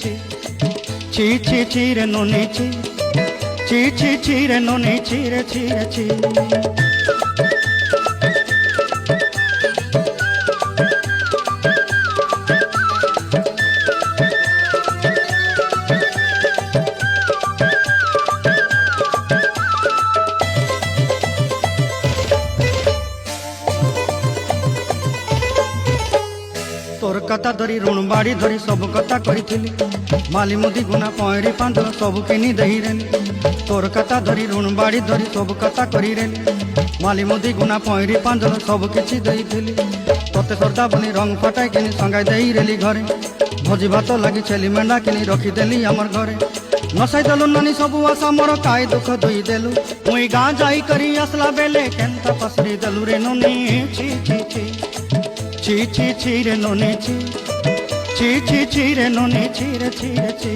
ছি ছি ছি রে ননি ছি ছি ছি ছি রে ননি ছি রে ছি রে ছি। तोर कथा धरी ऋण बाड़ी धरी सब कथा करी माली मुदी गुना पहरी पांद सब किनी दही रेली। तोर कथा धरी ऋण बाड़ी धरी सब कथा करी रेली माली मुदी गुना पहरी पांद सब किछि दही थी। तोते सरदा बनी रंग फटाई किनी संगाई दही रेली घरे भोजी भात लगी छेली मेंढा किनी रखीदेली आमर घरे। नसाई देलु नानी सबू आशा मोर काय दुख दुई देलु मुई गाँ जाई करी आसला बेले केनता पसरी देलु रे नोनी छी छी छी ছি ছি ছি রে ননি ছি ছি ছি ছি রে ননি ছি রে ছি রে ছি।